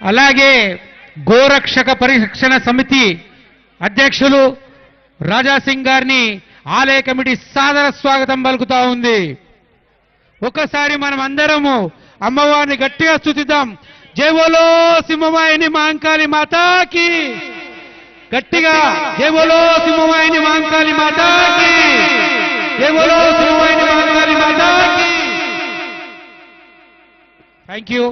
అలాగే గోరక్షక పరిరక్షణ సమితి అధ్యక్షులు రాజాసింగ్ గారిని ఆలయ కమిటీ సాదర స్వాగతం పలుకుతా ఉంది. ఒకసారి మనం అందరము అమ్మవారిని గట్టిగా స్తుతిద్దాం. జై బోలో సింహవాహిని మహంకాళి మాతాకి, గట్టిగా జై బోలో సింహవాహిని మహంకాళి మాతాకి, జై బోలో సింహవాహిని మహంకాళి మాతాకి. Thank you.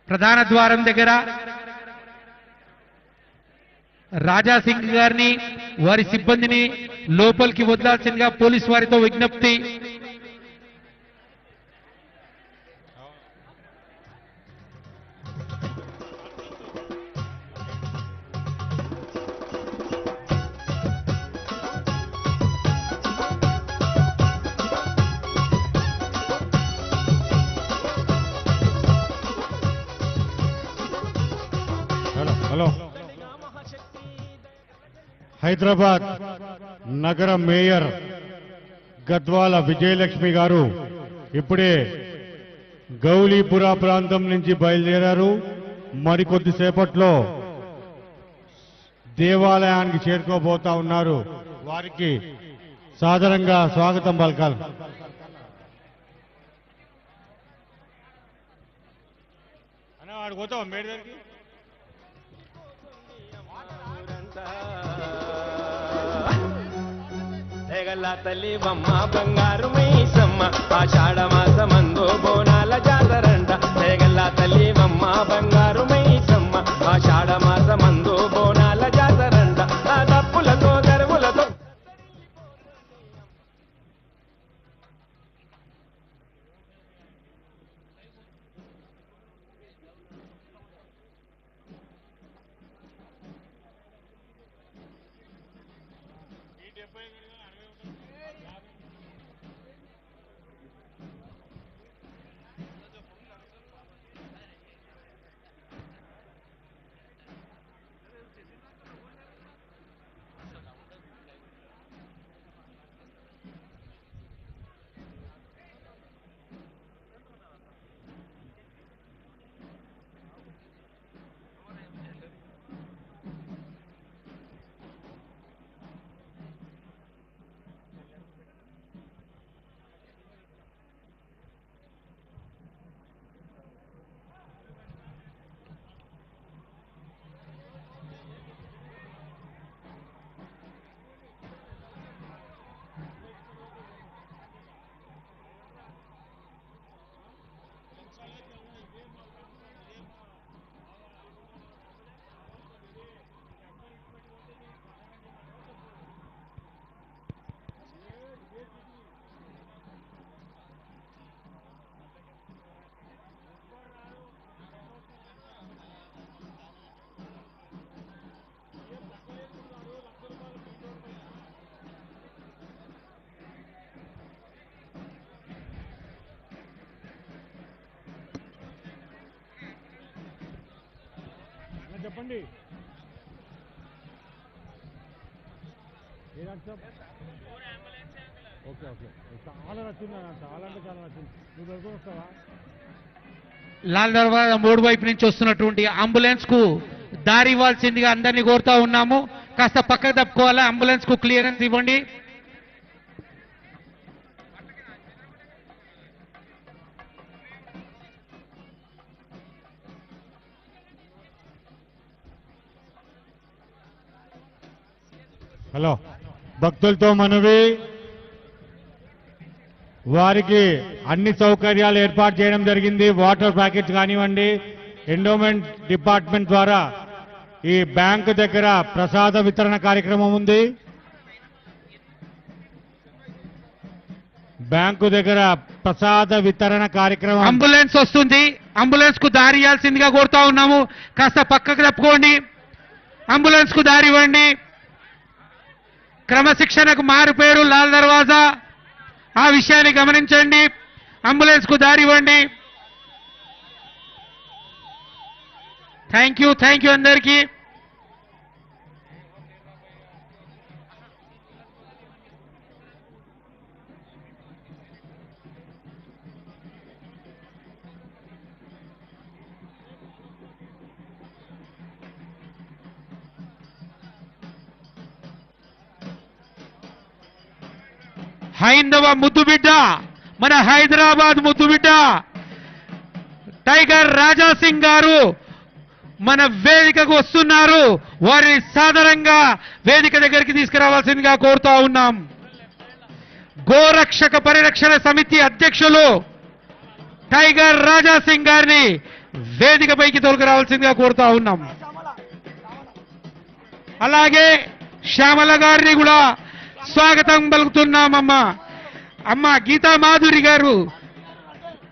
ప్రధాన ద్వారం దగ్గర రాజాసింగ్ గారిని వారి సిబ్బందిని లోపలికి వదలాల్సిందిగా పోలీసు వారితో విజ్ఞప్తి. హలో, హైదరాబాద్ నగర మేయర్ గద్వాల విజయలక్ష్మి గారు ఇప్పుడే గౌలీపురా ప్రాంతం నుంచి బయలుదేరారు. మరికొద్దిసేపట్లో దేవాలయానికి చేరుకోబోతా ఉన్నారు. వారికి సాదరంగా స్వాగతం పలకాలి. వాడికి పోతావా మేడ దగ్గరికి? తెగల తల్లి బొమ్మ బంగారు మైసమ్మ ఆషాఢ మాసమందు బోనాల జాతరంట. తెగల తల్లి బొమ్మ బంగారు మైసమ్మ ఆషాఢ మాసమందు బోనాల జాతరంట. ఆ తప్పులతో గరువులతో చెప్పండి. ఓకే ఓకే, చాలా నచ్చింది, చాలా అంటే చాలా నచ్చింది. నువ్వు దొరుకుని వస్తావా? లాల్ దర్వాజా మూడు వైపు నుంచి వస్తున్నటువంటి అంబులెన్స్ కు దారి ఇవ్వాల్సిందిగా అందరినీ కోరుతా ఉన్నాము. కాస్త పక్కకు తప్పుకోవాలా, అంబులెన్స్ కు క్లియరెన్స్ ఇవ్వండి. హలో, భక్తులతో మనవి, వారికి అన్ని సౌకర్యాలు ఏర్పాటు చేయడం జరిగింది. వాటర్ ప్యాకెట్స్ కానివ్వండి, ఎండోమెంట్ డిపార్ట్మెంట్ ద్వారా ఈ బ్యాంకు దగ్గర ప్రసాద వితరణ కార్యక్రమం ఉంది. బ్యాంకు దగ్గర ప్రసాద వితరణ కార్యక్రమం. అంబులెన్స్ వస్తుంది, అంబులెన్స్ కు దారి ఇవ్వాల్సిందిగా కోరుతా ఉన్నాము. కాస్త పక్కకు తప్పుకోండి, అంబులెన్స్ కు దారి ఇవ్వండి. క్రమశిక్షణకు మారు పేరు లాల్ దర్వాజా, ఆ విషయాన్ని గమనించండి. అంబులెన్స్ కు దారి ఇవ్వండి. థ్యాంక్ యూ అందరికీ. హైందవ ముద్దుబిడ్డ, మన హైదరాబాద్ ముద్దుబిడ్డ టైగర్ రాజా సింగ్ గారు మన వేదికకు వస్తున్నారు. వారిని సాదరంగా వేదిక దగ్గరికి తీసుకురావాల్సిందిగా కోరుతా ఉన్నాం. గోరక్షక పరిరక్షణ సమితి అధ్యక్షులు టైగర్ రాజా సింగ్ గారిని వేదికపైకి తోలుకురావాల్సిందిగా కోరుతా ఉన్నాం. అలాగే శ్యామల గారిని కూడా స్వాగతం పలుకుతున్నామమ్మా. అమ్మ గీతా మాధురి గారు